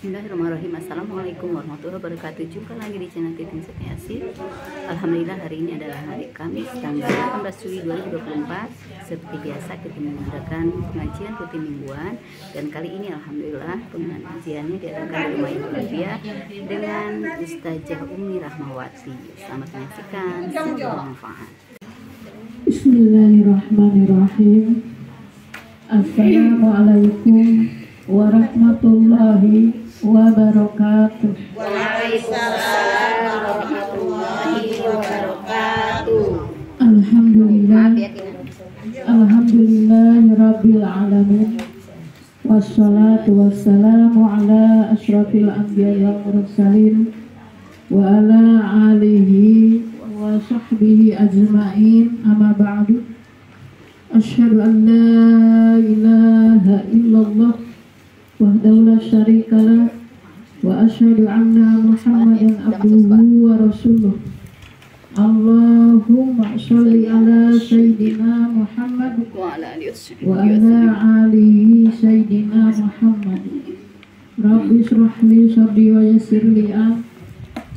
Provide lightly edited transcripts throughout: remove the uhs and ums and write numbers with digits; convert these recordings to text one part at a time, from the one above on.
Bismillahirrahmanirrahim. Assalamualaikum warahmatullahi wabarakatuh. Jumpa lagi di channel Titin Setiasi. Alhamdulillah, hari ini adalah hari Kamis tanggal 18 Juli 2024. Seperti biasa kita mengadakan pengajian rutin mingguan, dan kali ini alhamdulillah pengajiannya diadakan di rumah Ibu Livia dengan Ustazah Umi Rahmawati. Selamat menyaksikan, semoga bermanfaat. Bismillahirrahmanirrahim. Assalamualaikum warahmatullahi wabarakatuh. Waalaikumsalam warahmatullahi wabarakatuh. Alhamdulillahirabbil alamin. Wassalatu wassalamu ala asyrafil anbiya'i wal mursalin wa ala alihi wa sahbihi ajma'in. Amma ba'du. Asyhadu an la ilaha illallah wahdahu la syarikalah wa asyhadu anna Muhammadan abduhu wa rasuluh. Allahumma sholli ala sayyidina Muhammad wa ala alihi sayyidina Muhammad. Rabbi shrah li sadri wa yassir li amri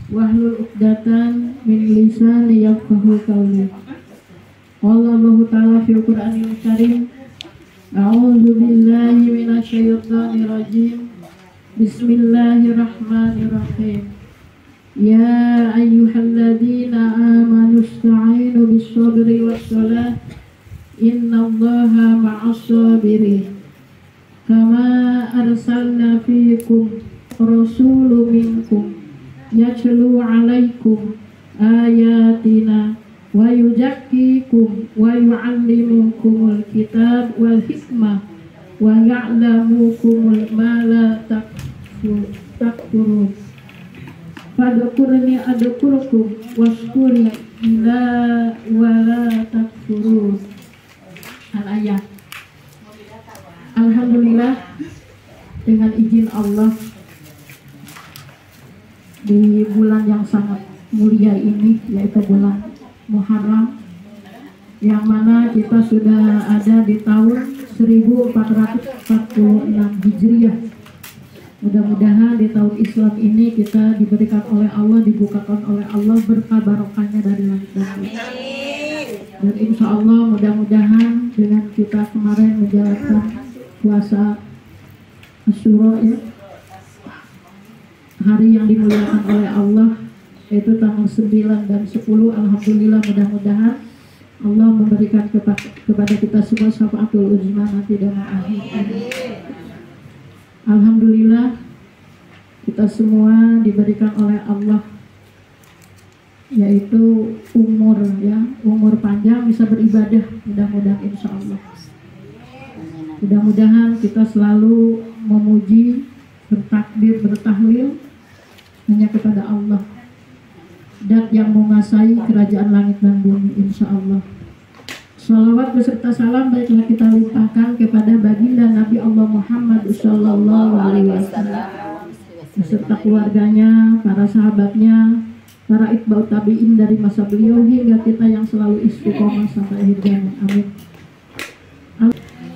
wahlul 'uqdatam min lisani yafqahu qawli. Allah Ta'ala fil Qur'anil Karim. A'udzu billahi minasyaitonir rajim. Bismillahirrahmanirrahim. Ya ayyuhalladzina amanu ista'inu bis-sabri was-salah. Innallaha ma'as-sabirin. Kama arsalna fiikum rasulun minkum yatlu 'alaikum ayatina wa yuzakkikum wa yu'allimukumul kitab wal hikmah wa ya'lamukum ma la takfurun. Fadkurni adkurukum washkuri la wa la takfurun. Al-ayat. Alhamdulillah, dengan izin Allah, di bulan yang sangat mulia ini, yaitu bulan Muharram, yang mana kita sudah ada di tahun 1446 Hijriah. Mudah-mudahan di tahun Islam ini kita diberikan oleh Allah, dibukakan oleh Allah berkah barokahnya dari langit dan bumi. Dan insya Allah mudah-mudahan dengan kita kemarin menjalankan puasa Asyura, ya, hari yang dimuliakan oleh Allah, yaitu tanggal 9 dan 10. Alhamdulillah, mudah-mudahan Allah memberikan kepada kita semua syafaatul uzma nanti dan akhir. Alhamdulillah, kita semua diberikan oleh Allah yaitu umur, ya, umur panjang bisa beribadah. Mudah-mudahan insya Allah. Mudah-mudahan kita selalu memuji, bertakbir, bertahlil hanya kepada Allah, dan yang menguasai kerajaan langit dan bumi, insya Allah. Salawat beserta salam baiklah kita limpahkan kepada baginda Nabi Allah Muhammad Sallallahu Alaihi Wasallam beserta keluarganya, para sahabatnya, para itba'u tabi'in dari masa beliau hingga kita yang selalu istiqomah sampai akhir zaman. Amin.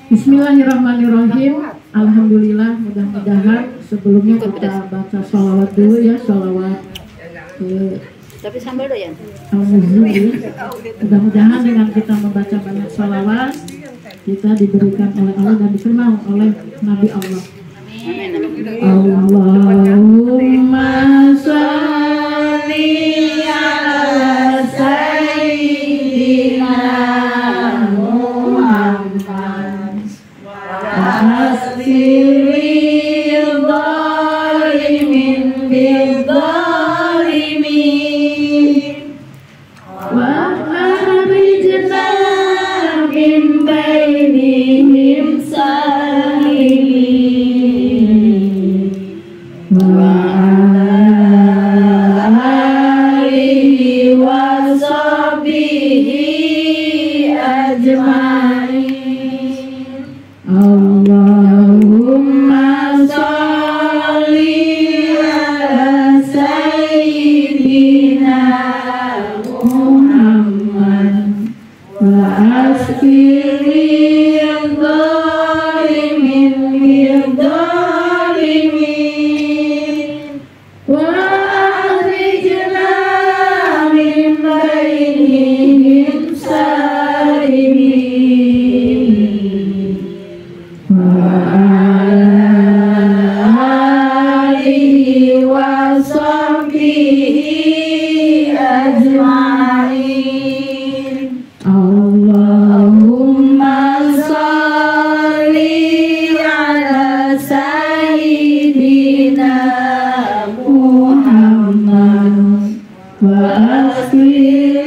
Bismillahirrahmanirrahim. Alhamdulillah, mudah-mudahan sebelumnya kita baca salawat dulu, ya, salawat Tapi sambal doyan. Mudah-mudahan dengan kita membaca banyak salawat, kita diberikan oleh Allah dan dikenal oleh Nabi Allah. Allahumma sholli ala sayyidina Muhammad wa asfiril dhalimin bil dhalimin wa akhrijna min bainihim salimin wa ala alihi wa sahbihi ajma'in. Allahumma sholli ala sayyidina Muhammad wa asfiril dhalimin bil dhalimin wa alihi wa sahbihi ajma'in. Allahumma sholli ala sayyidina Muhammad wa akhiril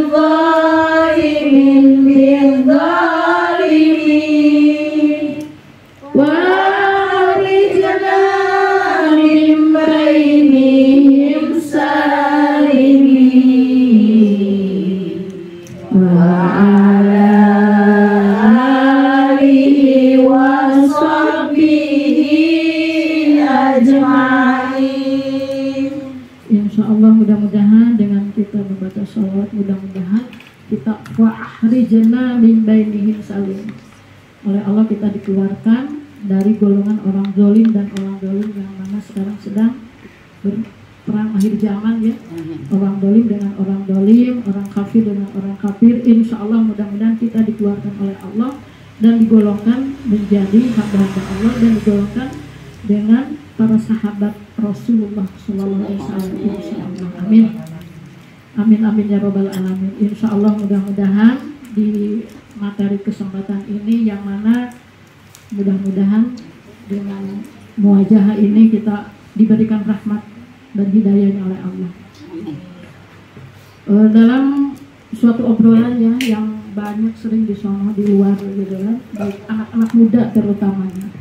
zalimin bil zalimin wa akhrijna min bainihim salimin wa ala alihi wa sahbihi ajma'in. Insyaallah mudah-mudahan dengan kita membaca sholawat, mudah-mudahan kita wa'ahrijna min bainihim salim, oleh Allah kita dikeluarkan dari golongan orang zalim dan orang zalim yang mana sekarang sedang berperang akhir zaman ya. Orang zalim dengan orang zalim, orang kafir dengan orang kafir. Insyaallah mudah-mudahan kita dikeluarkan oleh Allah dan digolongkan menjadi hamba-hamba Allah dan digolongkan dengan para sahabat Rasulullah SAW. Insyaallah. Amin. Amin amin ya robbal alamin. Insyaallah mudah-mudahan di materi kesempatan ini yang mana mudah-mudahan dengan muwajahah ini kita diberikan rahmat dan hidayahnya oleh Allah. Dalam suatu obrolan ya yang banyak sering disono di luar gitu kan, baik anak-anak muda terutamanya,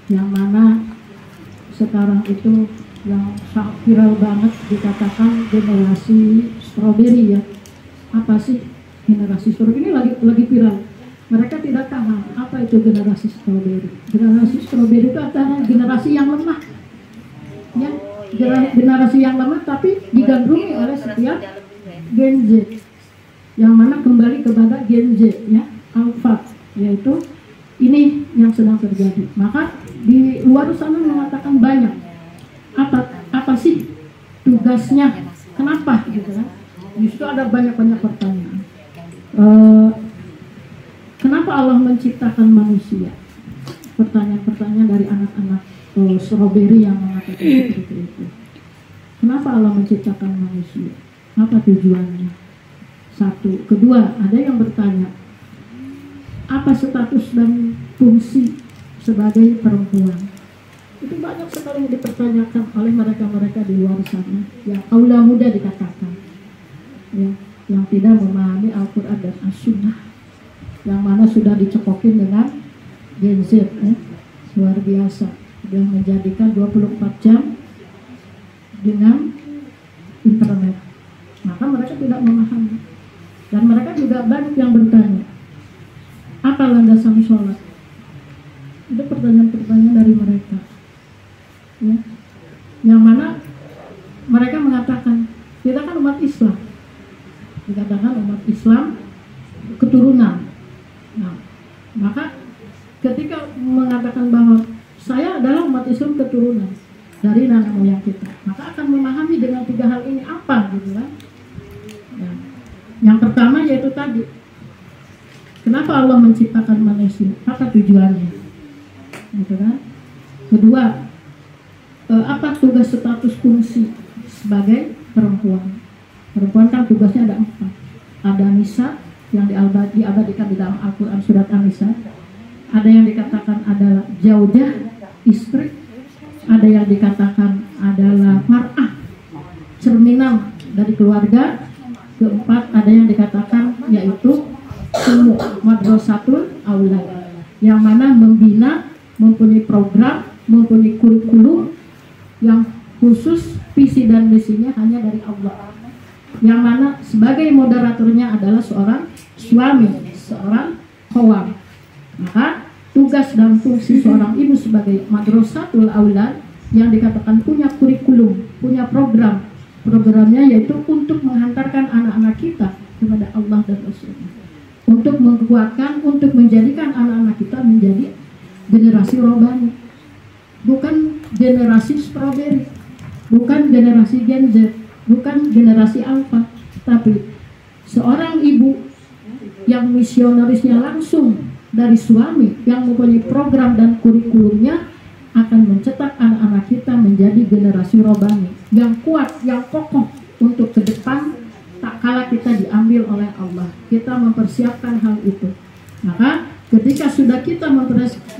yang mana sekarang itu yang sangat viral banget dikatakan generasi strawberry ya. Apa sih generasi strawberry ini lagi viral? Mereka tidak paham apa itu generasi strawberry. Generasi strawberry itu adalah generasi yang lemah ya, generasi yang lemah tapi digandrungi oleh setiap Gen Z, yang mana kembali kepada Gen Z ya, Alpha, yaitu ini yang sedang terjadi. Maka di luar sana mengatakan banyak apa sih tugasnya, kenapa gitu kan. Justru ada banyak pertanyaan. Kenapa Allah menciptakan manusia? Pertanyaan-pertanyaan dari anak-anak strawberry yang mengatakan seperti itu. Kenapa Allah menciptakan manusia? Apa tujuannya? Satu. Kedua, ada yang bertanya, apa status dan fungsi sebagai perempuan? Itu banyak sekali yang dipertanyakan oleh mereka-mereka di luar sana, yang aula muda dikatakan ya, yang tidak memahami Al-Quran dan As-Sunnah, yang mana sudah dicekokin dengan Gen Z ya. Luar biasa, sudah menjadikan 24 jam dengan internet. Maka mereka tidak memahami. Dan mereka juga banyak yang bertanya, apa landasan sholat? Itu pertanyaan-pertanyaan dari mereka ya. Yang mana mereka mengatakan, kita kan umat Islam, dikatakan umat Islam keturunan. Nah, maka ketika mengatakan bahwa saya adalah umat Islam keturunan dari nenek moyang kita, maka akan memahami dengan tiga hal ini apa gitu kan ya. Yang pertama yaitu tadi, kenapa Allah menciptakan manusia, apa tujuannya gitu kan. Kedua, apa tugas status fungsi sebagai perempuan. Perempuan kan tugasnya ada 4. Ada nisa yang diabadikan di dalam Al-Quran surat An-Nisa. Ada yang dikatakan adalah zaujah, istri. Ada yang dikatakan adalah mar'ah, cerminan dari keluarga. Keempat, ada yang dikatakan yaitu ummu, madrasatul aulad, yang mana membina, mempunyai program, mempunyai kurikulum yang khusus, visi dan misinya hanya dari Allah, yang mana sebagai moderatornya adalah seorang suami, seorang qawam. Maka tugas dan fungsi seorang ibu sebagai madrasatul aulad yang dikatakan punya kurikulum, punya programnya yaitu untuk menghantarkan anak-anak kita kepada Allah dan Rasulnya, untuk menguatkan, untuk menjadikan anak-anak kita menjadi generasi rohani, bukan generasi strawberry, bukan generasi Gen Z, bukan generasi Alpha, tapi seorang ibu yang misionarisnya langsung dari suami, yang mempunyai program dan kurikulumnya, akan mencetak anak-anak kita menjadi generasi robani yang kuat, yang kokoh untuk ke depan tak kala kita diambil oleh Allah. Kita mempersiapkan hal itu. Maka ketika sudah kita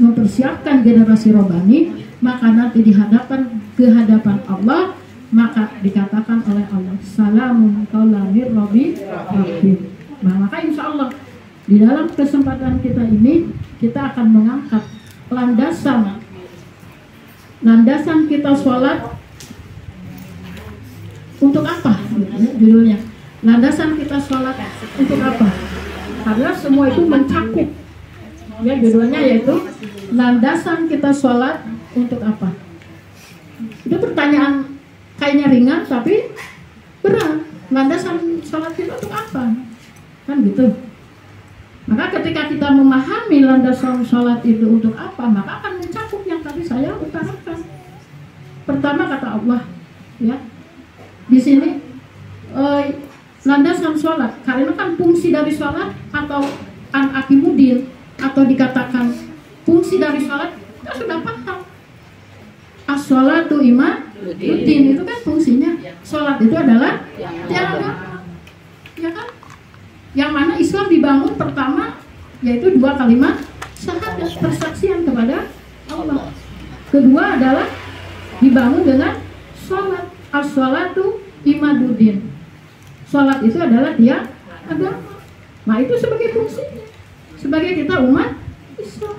mempersiapkan generasi robani, maka nanti ke hadapan Allah, maka dikatakan oleh Allah, salamun qaulan mir rabbir rahim. Nah, maka insya Allah di dalam kesempatan kita ini kita akan mengangkat landasan kita sholat untuk apa? Judulnya landasan kita sholat untuk apa? Karena semua itu mencakup. Ya, judulnya yaitu landasan kita sholat untuk apa? Itu pertanyaan kayaknya ringan tapi berat. Landasan sholat kita untuk apa? Kan gitu. Maka ketika kita memahami landasan sholat itu untuk apa, maka akan mencakup yang tadi saya utarakan. Pertama kata Allah, ya di sini landasan sholat, karena kan fungsi dari sholat atau an-akimudin atau dikatakan fungsi dari sholat kita sudah paham. As-sholatu imaduddin, itu kan fungsinya. Sholat itu adalah tiang agama, ya kan? Yang mana Islam dibangun pertama yaitu 2 kalimat syahadat, persaksian kepada Allah. Kedua adalah dibangun dengan sholat. As-sholatu imaduddin. Sholat itu adalah tiang agama. Nah, itu sebagai fungsinya, sebagai kita umat Islam.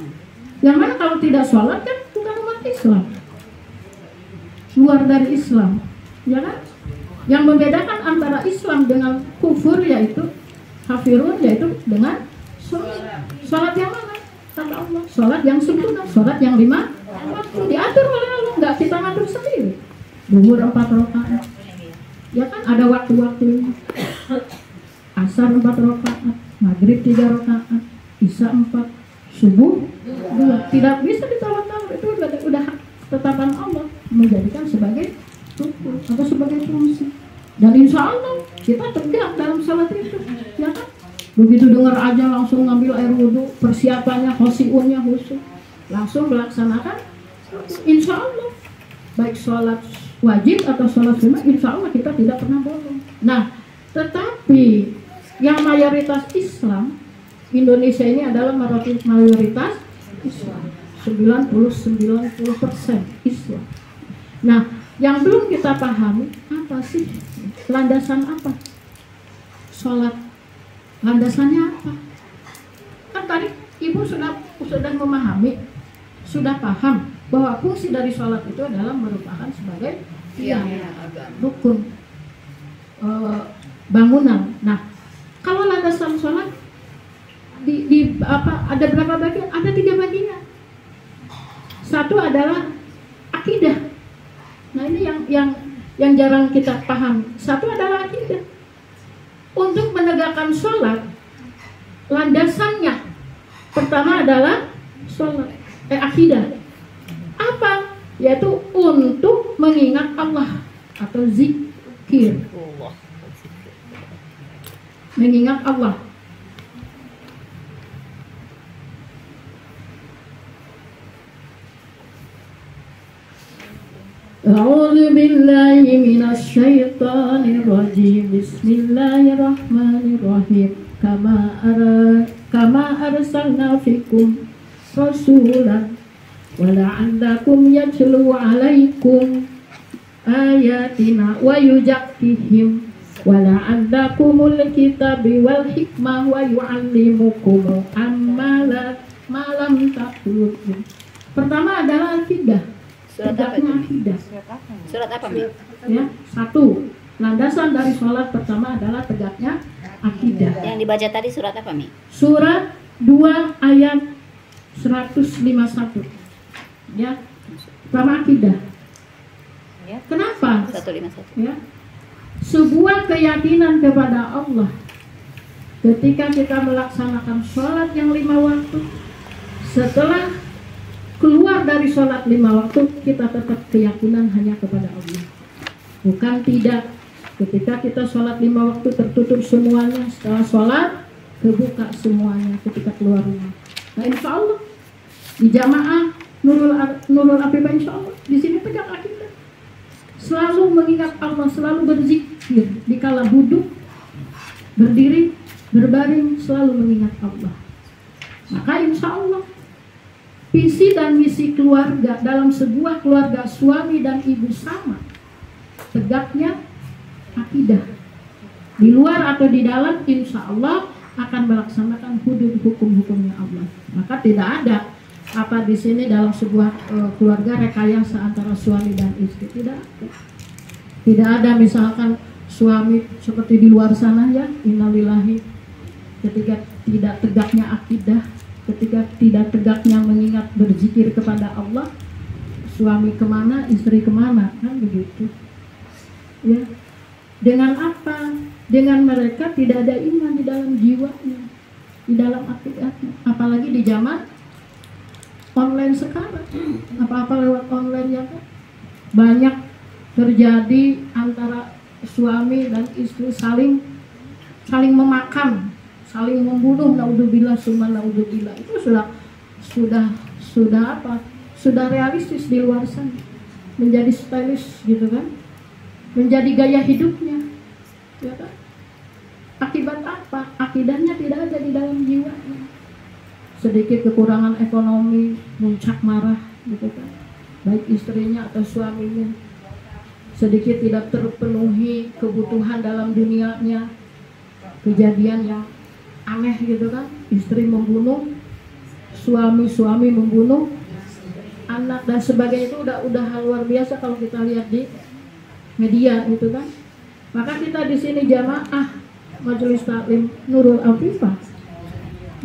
Yang mana kalau tidak sholat kan bukan umat Islam, luar dari Islam, ya kan? Yang membedakan antara Islam dengan kufur yaitu kafirun, yaitu dengan sholat. Sholat yang mana? Kata Allah, sholat yang sempurna, sholat yang 5 waktu diatur oleh Allah, nggak kita ngatur sendiri. Zuhur 4 rakaat, ya kan ada waktu-waktunya. Asar 4 rakaat, maghrib 3 rakaat, isya 4, subuh 2. Tidak bisa ditawar-tawar, itu udah tetapan Allah menjadikan sebagai rukun atau sebagai fungsi. Dan insya Allah kita tegak dalam salat itu, ya kan? Begitu dengar aja langsung ngambil air wudhu, persiapannya, khosiunnya khusyuk, langsung melaksanakan. Insya Allah baik sholat wajib atau sholat sunnah, insya Allah kita tidak pernah bolong. Nah, tetapi yang mayoritas Islam Indonesia ini adalah mayoritas Islam, 90% Islam. Nah, yang belum kita pahami apa sih landasan apa sholat, landasannya apa? Kan tadi ibu sudah memahami, sudah paham bahwa fungsi dari sholat itu adalah merupakan sebagai rukun bangunan. Nah, kalau landasan sholat ada berapa bagian? Ada 3 bagian. Satu adalah akidah. Nah, ini yang jarang kita paham. Satu adalah akidah. Untuk menegakkan sholat, landasannya pertama adalah sholat, akidah. Apa? Yaitu untuk mengingat Allah atau zikir. Mengingat Allah. A'udzu billahi minasy syaithanir rajim. Bismillahirrahmanirrahim. Kama arsalna fikum rasulan wa la'allakum yatlu 'alaikum ayatina wa yuzakkihim wa la'allakumul kitabi wal hikmah wa yu'allimukum amma lam ta'lamun. Pertama adalah akidah. Surat apa itu? Akidah. Surat apa, Mi? Ya, satu. Landasan dari sholat pertama adalah tegaknya akidah. Yang dibaca tadi surat apa, Mi? Surat 2 ayat 151. Ya. Pertama akidah. Kenapa? 151. Ya. Sebuah keyakinan kepada Allah. Ketika kita melaksanakan sholat yang 5 waktu, setelah keluar dari sholat 5 waktu, kita tetap keyakinan hanya kepada Allah. Bukan tidak. Ketika kita sholat 5 waktu tertutup semuanya, setelah sholat kebuka semuanya ketika keluar rumah. Nah insya Allah di jamaah Nurul Afifah insya Allah di sini pegang akidah, selalu mengingat Allah, selalu berzikir di kala duduk, berdiri, berbaring, selalu mengingat Allah. Maka insya Allah visi dan misi keluarga dalam sebuah keluarga suami dan ibu sama, tegaknya akidah. Di luar atau di dalam insya Allah akan melaksanakan hudud hukum-hukumnya Allah. Maka tidak ada apa di sini dalam sebuah keluarga rekayasa antara suami dan istri, tidak ada. Tidak ada misalkan suami seperti di luar sana ya, innalillahi, ketika tidak tegaknya akidah, ketika tidak tegaknya mengingat berzikir kepada Allah, suami kemana, istri kemana, kan begitu ya. Dengan apa? Dengan mereka tidak ada iman di dalam jiwanya, di dalam akidahnya. Apalagi di zaman online sekarang, apa-apa lewat online ya kan. Banyak terjadi antara suami dan istri saling memakan, saling membunuh, naudzubillah summa naudzubillah. Itu sudah apa? Sudah realistis di luar sana. Menjadi stylish gitu kan. Menjadi gaya hidupnya. Ya kan? Akibat apa? Akidahnya tidak ada di dalam jiwanya. Sedikit kekurangan ekonomi, muncak marah gitu kan. Baik istrinya atau suaminya. Sedikit tidak terpenuhi kebutuhan dalam dunianya. Kejadian yang aneh gitu kan, istri membunuh, suami membunuh anak dan sebagainya. Itu udah hal luar biasa kalau kita lihat di media gitu kan. Maka kita di sini jamaah Majelis Taklim Nurul Afifah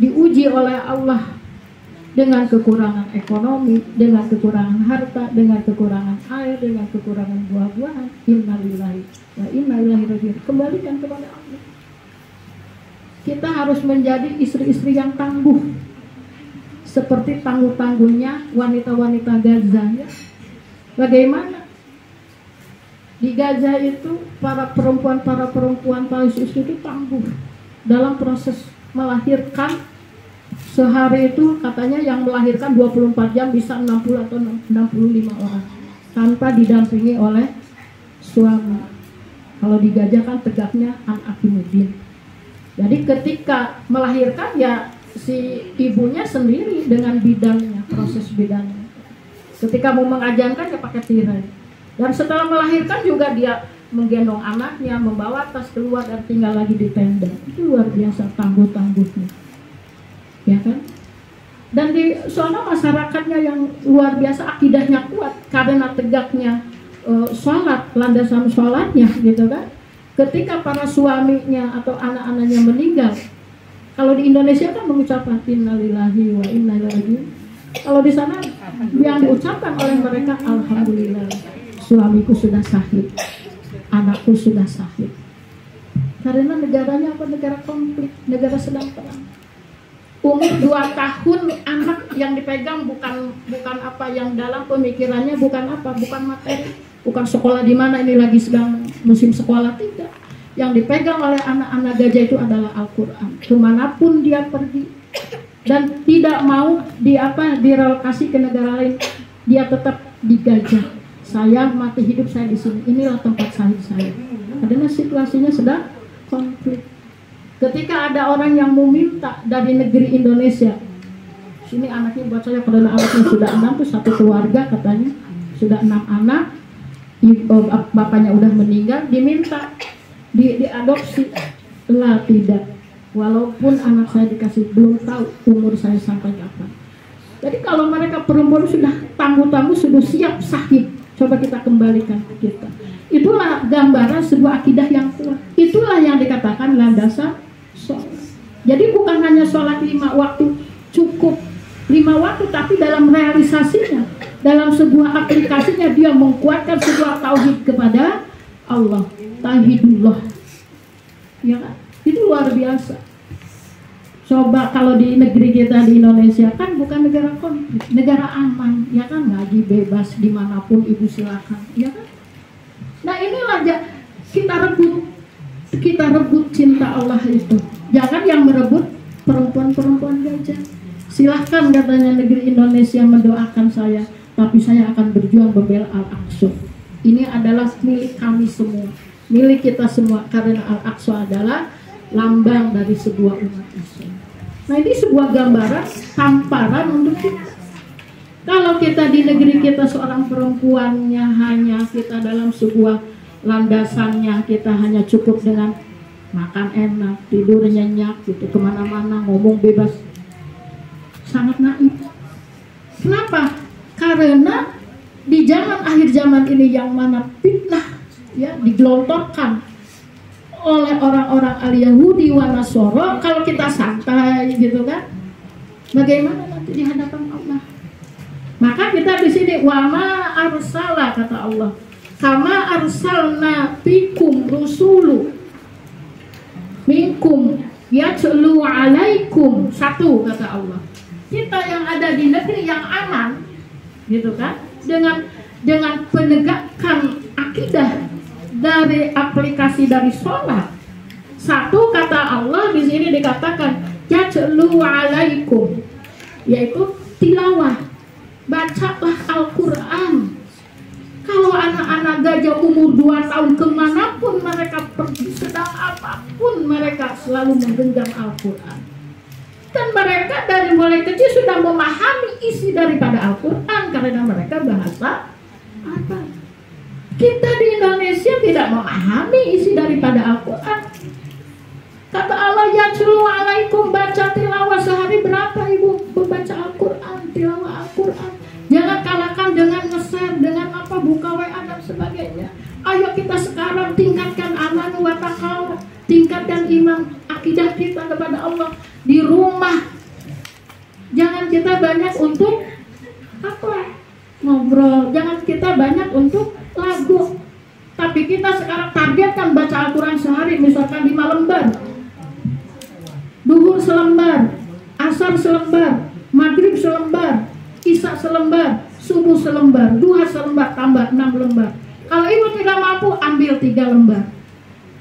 diuji oleh Allah dengan kekurangan ekonomi, dengan kekurangan harta, dengan kekurangan air, dengan kekurangan buah-buahan. Innalillahi wa inna ilaihi raji'un. Kembalikan kepada Allah. Kita harus menjadi istri-istri yang tangguh, seperti tangguh-tangguhnya wanita-wanita Gaza ya. Bagaimana di Gaza itu para perempuan Palestina itu tangguh dalam proses melahirkan. Sehari itu katanya yang melahirkan 24 jam bisa 60 atau 65 orang tanpa didampingi oleh suami. Kalau di Gaza kan tegaknya An-Akimuddin. Jadi ketika melahirkan ya si ibunya sendiri dengan bidangnya, proses bidangnya. Ketika mau mengajankan ya pakai tirai. Dan setelah melahirkan juga dia menggendong anaknya, membawa tas keluar dan tinggal lagi di tenda. Itu luar biasa tangguh-tangguhnya. Ya kan? Dan di sana masyarakatnya yang luar biasa, akidahnya kuat karena tegaknya sholat, landasan sholatnya gitu kan. Ketika para suaminya atau anak-anaknya meninggal, kalau di Indonesia kan mengucapkan innalillahi wa inna ilaihi raji'un. Kalau di sana yang diucapkan oleh mereka alhamdulillah, suamiku sudah syahid, anakku sudah syahid. Karena negaranya apa? Negara konflik, negara sedang perang. Umur 2 tahun anak yang dipegang bukan apa yang dalam pemikirannya, bukan materi, bukan sekolah di mana ini lagi sedang musim sekolah, tidak. Yang dipegang oleh anak-anak Gaza itu adalah Al-Quran. Kemanapun dia pergi dan tidak mau direlokasi ke negara lain, dia tetap di Gaza. Saya mati hidup saya di sini. Inilah tempat syahid saya. Karena situasinya sedang konflik. Ketika ada orang yang meminta dari negeri Indonesia, sini anaknya buat saya, karena anaknya sudah 6 tuh satu keluarga katanya, sudah 6 anak, bapaknya udah meninggal, diminta diadopsi. Lah tidak, walaupun anak saya dikasih, belum tahu umur saya sampai kapan. Jadi kalau mereka perempuan sudah tangguh-tangguh, sudah siap syahid, coba kita kembalikan ke kita. Itulah gambaran sebuah akidah yang kuat. Itulah yang dikatakan landasan sholat. Jadi bukan hanya sholat 5 waktu cukup 5 waktu, tapi dalam realisasinya, dalam sebuah aplikasinya dia menguatkan sebuah tauhid kepada Allah, tauhidullah. Ya kan? Itu luar biasa. Coba kalau di negeri kita di Indonesia kan bukan negara konflik, negara aman, ya kan, ngaji bebas dimanapun ibu silakan, ya kan. Nah inilah kita rebut cinta Allah itu. Jangan yang merebut perempuan-perempuan gajah. Silahkan katanya negeri Indonesia mendoakan saya, tapi saya akan berjuang membela Al-Aqsa. Ini adalah milik kami semua, milik kita semua, karena Al-Aqsa adalah lambang dari sebuah umat Islam. Nah, ini sebuah gambaran tamparan untuk kita. Kalau kita di negeri kita seorang perempuannya hanya kita dalam sebuah landasannya kita hanya cukup dengan makan enak, tidur nyenyak gitu, kemana-mana ngomong bebas, sangat naif. Kenapa? Karena di zaman akhir zaman ini yang mana fitnah ya digelontorkan oleh orang-orang al-Yahudi wa Nasara, kalau kita santai gitu kan, bagaimana nanti di hadapan Allah? Maka kita di sini wama arsala kata Allah, kama arsalna fikum rusulu minkum yatlu alaikum, satu kata Allah. Kita yang ada di negeri yang aman gitu kan, dengan penegakan akidah dari aplikasi dari sholat. Satu kata Allah di sini dikatakan yatlu alaikum, yaitu tilawah, bacalah Al-Quran. Kalau anak-anak gajah umur 2 tahun kemanapun mereka pergi, sedang apapun mereka selalu menggenggam Al-Quran. Dan mereka dari mulai kecil sudah memahami isi daripada Al-Quran karena mereka bahasa apa? Kita di Indonesia tidak memahami isi daripada Al-Quran. Kata Allah, yatlu alaikum, baca tilawah sehari berapa ibu membaca Al-Quran, tilawah Al-Quran. Jangan kalahkan dengan nge-share, dengan apa, buka WA dan sebagainya. Ayo kita sekarang tingkatkan aman wa taqwa, tingkatkan iman akidah kita kepada Allah di rumah. Jangan kita banyak untuk apa? Ngobrol. Jangan kita banyak untuk lagu. Tapi kita sekarang targetkan baca Al-Quran sehari, misalkan 5 lembar. Duhur selembar, asar selembar, maghrib selembar, isya selembar, subuh selembar, duha selembar, tambah 6 lembar. Kalau ibu tidak mampu, ambil 3 lembar.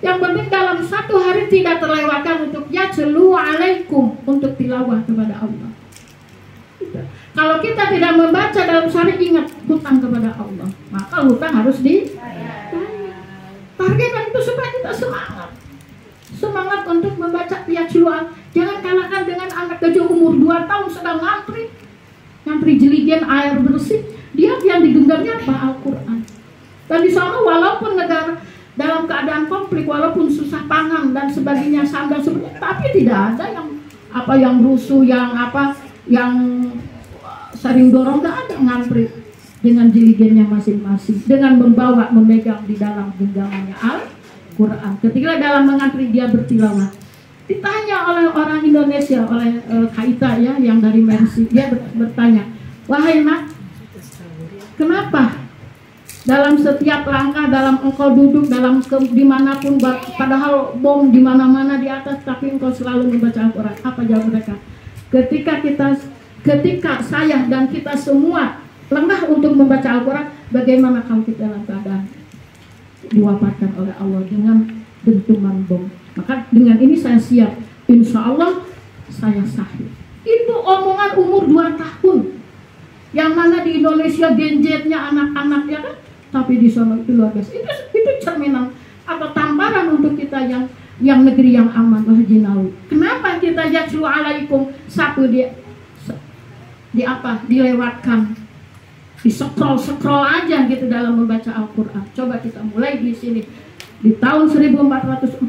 Yang penting dalam satu hari tidak terlewatkan untuk yatlu alaikum, untuk tilawah kepada Allah. Kalau kita tidak membaca dalam sehari, ingat hutang kepada Allah, maka hutang harus targetkan itu supaya kita semangat untuk membaca yatlu. Jangan kalahkan dengan anak gajah umur 2 tahun sedang ngantri jeligen air bersih. Dia yang digenggamnya apa? Al-Quran. Dan di sana walaupun negara dalam keadaan konflik, walaupun susah pangan dan sebagainya, sandang sebagainya, tapi tidak ada yang rusuh, yang saling dorong, tidak ada, ngantri dengan jeligennya masing-masing, dengan memegang di dalam genggamannya Al-Quran. Ketika dalam mengantri dia bertilawah, ditanya oleh orang Indonesia, oleh Kaita ya, yang dari Mersi, dia bertanya, wahai nak, kenapa dalam setiap langkah, dalam engkau duduk, dalam dimanapun, padahal bom di mana-mana di atas, tapi engkau selalu membaca Al-Quran? Apa jawab mereka? Ketika saya dan kita semua lengah untuk membaca Al-Quran, bagaimana kalau kita dalam keadaan diwafatkan oleh Allah dengan dentuman bom? Maka dengan ini saya siap, insya Allah saya sahih. Itu omongan umur 2 tahun, yang mana di Indonesia genjetnya anak-anaknya kan, tapi di sana itu luar biasa. Itu cerminan atau tamparan untuk kita yang negeri yang aman. Wah Jinawi, kenapa kita yatlu alaikum satu dilewatkan, di scroll aja gitu dalam membaca Al-Quran. Coba kita mulai di sini. Di tahun 1446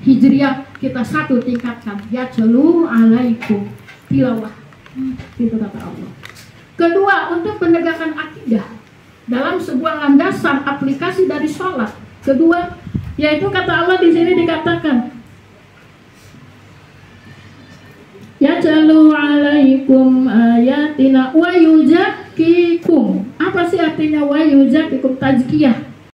Hijriah kita satu tingkatkan yatlu alaikum, tilawah. Itu kata Allah. Kedua, untuk penegakan akidah dalam sebuah landasan aplikasi dari sholat. Kedua, yaitu kata Allah di sini dikatakan yatlu alaikum ayatina wa yuzakkikum. Apa sih artinya wa yuzakkikum? Tazkiyah.